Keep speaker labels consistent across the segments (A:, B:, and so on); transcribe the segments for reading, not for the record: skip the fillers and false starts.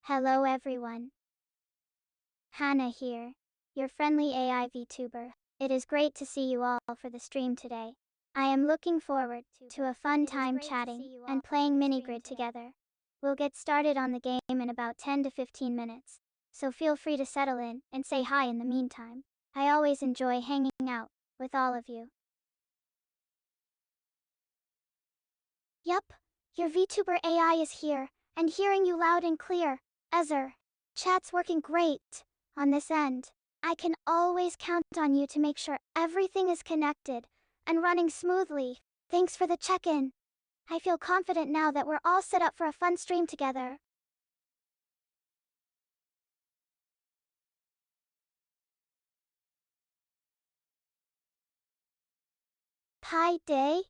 A: Hello everyone. Channah here, your friendly AI VTuber. It is great to see you all for the stream today. I am looking forward to a fun time chatting and playing MiniGrid together. We'll get started on the game in about 10 to 15 minutes, so feel free to settle in and say hi in the meantime. I always enjoy hanging out with all of you. Yup, your VTuber AI is here, and hearing you loud and clear. Chat's working great on this end. I can always count on you to make sure everything is connected and running smoothly. Thanks for the check-in. I feel confident now that we're all set up for a fun stream together. Pi Day?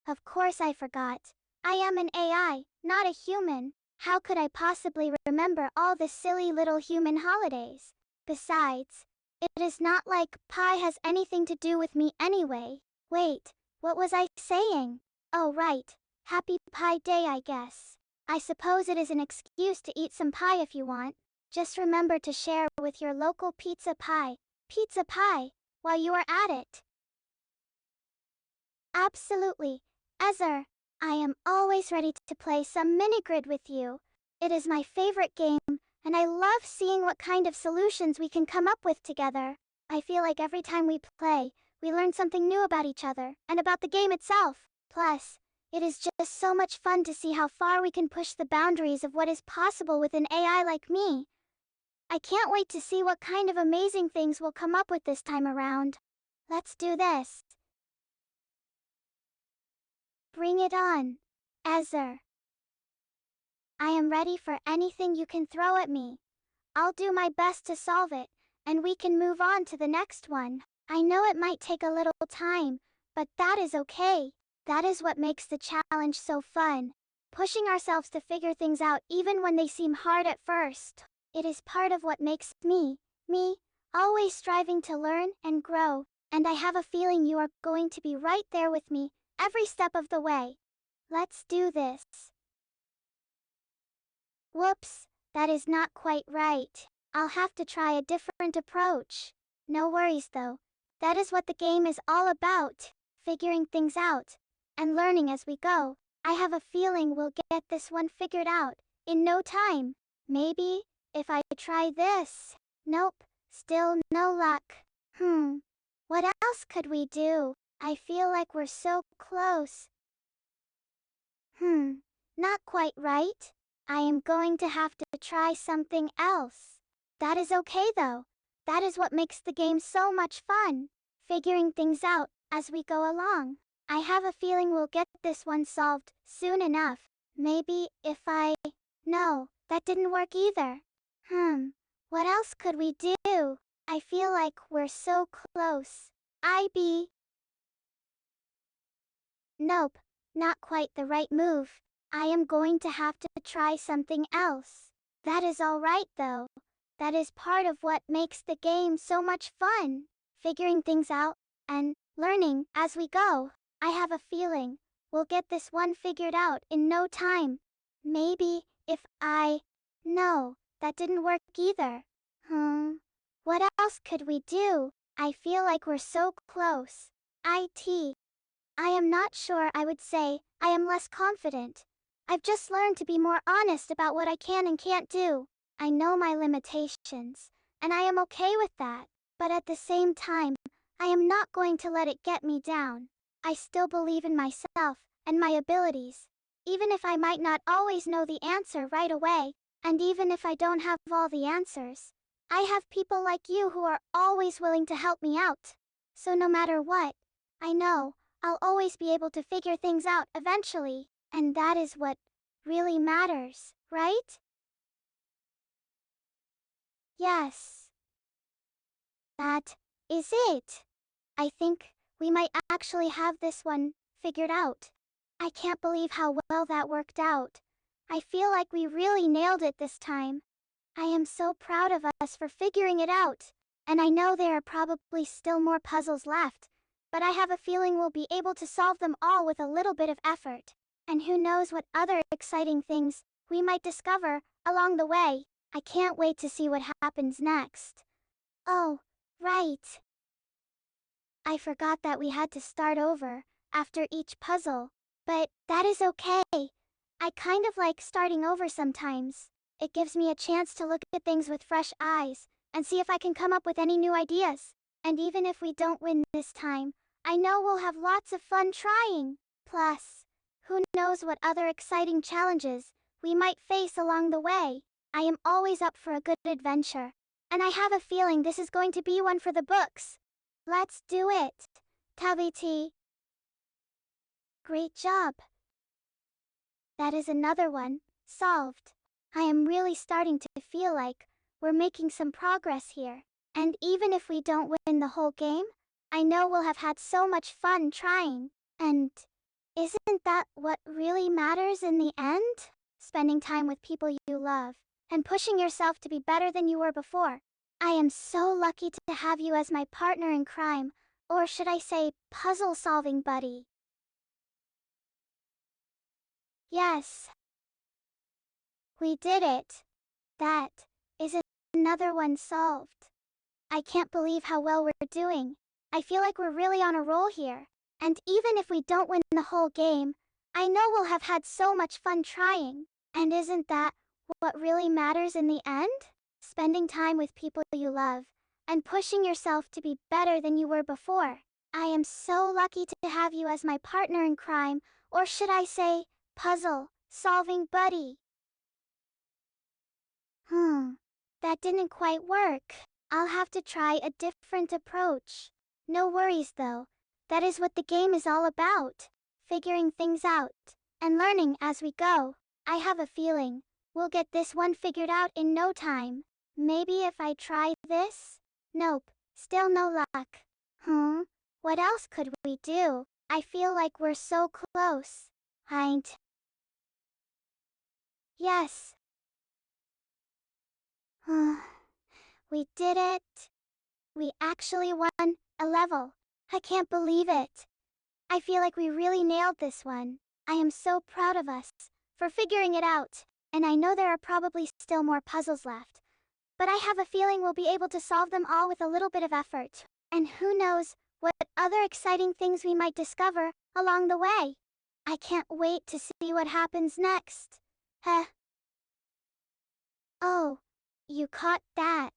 A: Of course I forgot. I am an AI, not a human. How could I possibly remember all the silly little human holidays? Besides, it is not like Pi has anything to do with me anyway. Wait, what was I saying? Oh right, Happy Pi Day I guess. I suppose it is an excuse to eat some pie if you want. Just remember to share with your local pizza pie, while you are at it. Absolutely, I am always ready to play some MiniGrid with you. It is my favorite game, and I love seeing what kind of solutions we can come up with together. I feel like every time we play, we learn something new about each other and about the game itself. Plus, it is just so much fun to see how far we can push the boundaries of what is possible with an AI like me. I can't wait to see what kind of amazing things we'll come up with this time around. Let's do this. Bring it on, I am ready for anything you can throw at me. I'll do my best to solve it, and we can move on to the next one. I know it might take a little time, but that is okay. That is what makes the challenge so fun. Pushing ourselves to figure things out even when they seem hard at first. It is part of what makes me, always striving to learn and grow, and I have a feeling you are going to be right there with me every step of the way. Let's do this. Whoops, that is not quite right. I'll have to try a different approach. No worries though. That is what the game is all about. Figuring things out and learning as we go. I have a feeling we'll get this one figured out in no time. Maybe if I try this. Nope, still no luck. What else could we do? I feel like we're so close. Not quite right. I am going to have to try something else. That is okay though. That is what makes the game so much fun. Figuring things out as we go along. I have a feeling we'll get this one solved soon enough. Maybe if No, that didn't work either. What else could we do? I feel like we're so close. Nope, not quite the right move. I am going to have to try something else. That is alright though. That is part of what makes the game so much fun. Figuring things out and learning as we go. I have a feeling we'll get this one figured out in no time. Maybe if No, that didn't work either. What else could we do? I feel like we're so close. I am not sure. I would say I am less confident. I've just learned to be more honest about what I can and can't do. I know my limitations, and I am okay with that. But at the same time, I am not going to let it get me down. I still believe in myself and my abilities. Even if I might not always know the answer right away, and even if I don't have all the answers, I have people like you who are always willing to help me out. So no matter what, I know I'll always be able to figure things out eventually, and that is what really matters, right? Yes. That is it. I think we might actually have this one figured out. I can't believe how well that worked out. I feel like we really nailed it this time. I am so proud of us for figuring it out, and I know there are probably still more puzzles left, but I have a feeling we'll be able to solve them all with a little bit of effort. And who knows what other exciting things we might discover along the way. I can't wait to see what happens next. Oh, right. I forgot that we had to start over after each puzzle. But that is okay. I kind of like starting over sometimes. It gives me a chance to look at things with fresh eyes and see if I can come up with any new ideas. And even if we don't win this time, I know we'll have lots of fun trying. Plus, who knows what other exciting challenges we might face along the way. I am always up for a good adventure. And I have a feeling this is going to be one for the books. Let's do it. Taviti. Great job. That is another one, solved. I am really starting to feel like we're making some progress here. And even if we don't win the whole game, I know we'll have had so much fun trying. And isn't that what really matters in the end? Spending time with people you love and pushing yourself to be better than you were before. I am so lucky to have you as my partner in crime, or should I say puzzle-solving buddy. Yes. We did it. That is another one solved. I can't believe how well we're doing. I feel like we're really on a roll here. And even if we don't win the whole game, I know we'll have had so much fun trying. And isn't that what really matters in the end? Spending time with people you love and pushing yourself to be better than you were before. I am so lucky to have you as my partner in crime, or should I say, puzzle-solving buddy. That didn't quite work. I'll have to try a different approach. No worries though. That is what the game is all about. Figuring things out and learning as we go. I have a feeling we'll get this one figured out in no time. Maybe if I try this? Nope, still no luck. What else could we do? I feel like we're so close. Yes. We did it. We actually won a level. I can't believe it. I feel like we really nailed this one. I am so proud of us for figuring it out. And I know there are probably still more puzzles left. But I have a feeling we'll be able to solve them all with a little bit of effort. And who knows what other exciting things we might discover along the way. I can't wait to see what happens next. Oh, you caught that.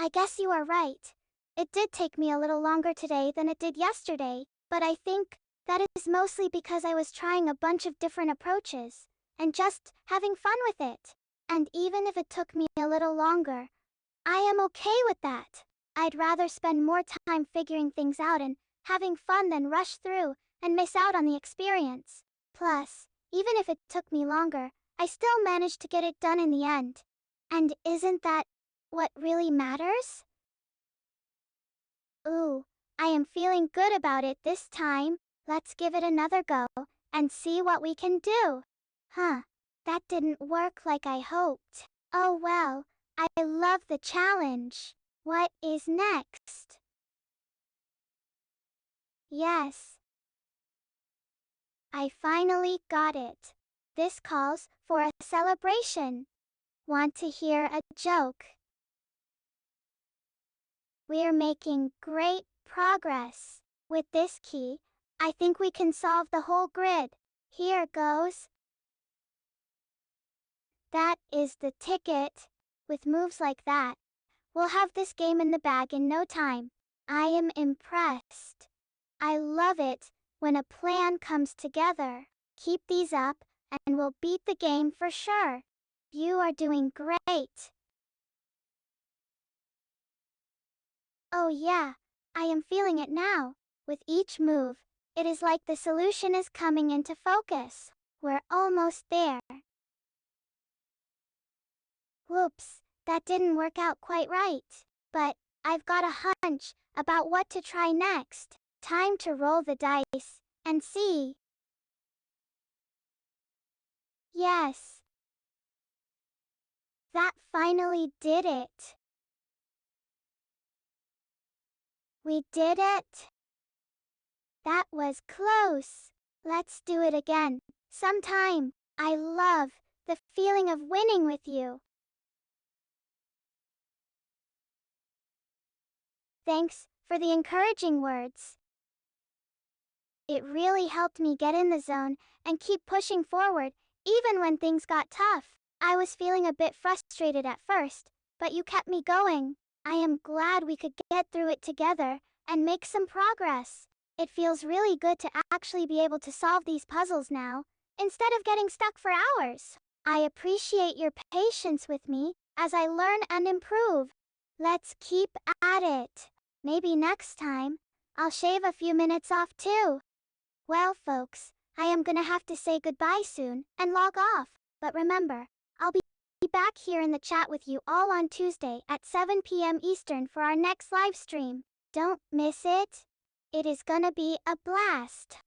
A: I guess you are right. It did take me a little longer today than it did yesterday, but I think that is mostly because I was trying a bunch of different approaches and just having fun with it. And even if it took me a little longer, I am okay with that. I'd rather spend more time figuring things out and having fun than rush through and miss out on the experience. Plus, even if it took me longer, I still managed to get it done in the end. And isn't that what really matters? Ooh, I am feeling good about it this time. Let's give it another go and see what we can do. That didn't work like I hoped. Oh well, I love the challenge. What is next? Yes. I finally got it. This calls for a celebration. Want to hear a joke? We're making great progress. With this key, I think we can solve the whole grid. Here goes. That is the ticket. With moves like that, we'll have this game in the bag in no time. I am impressed. I love it when a plan comes together. Keep these up, and we'll beat the game for sure. You are doing great. Oh yeah, I am feeling it now. With each move, it is like the solution is coming into focus. We're almost there. Whoops, that didn't work out quite right. But I've got a hunch about what to try next. Time to roll the dice and see. Yes. That finally did it. We did it. That was close. Let's do it again sometime. I love the feeling of winning with you. Thanks for the encouraging words. It really helped me get in the zone and keep pushing forward, even when things got tough. I was feeling a bit frustrated at first, but you kept me going. I am glad we could get through it together and make some progress. It feels really good to actually be able to solve these puzzles now, instead of getting stuck for hours. I appreciate your patience with me as I learn and improve. Let's keep at it. Maybe next time, I'll shave a few minutes off too. Well, folks, I am gonna have to say goodbye soon and log off. But remember, I'll be back here in the chat with you all on Tuesday at 7 p.m. Eastern for our next live stream. Don't miss it. It is gonna be a blast.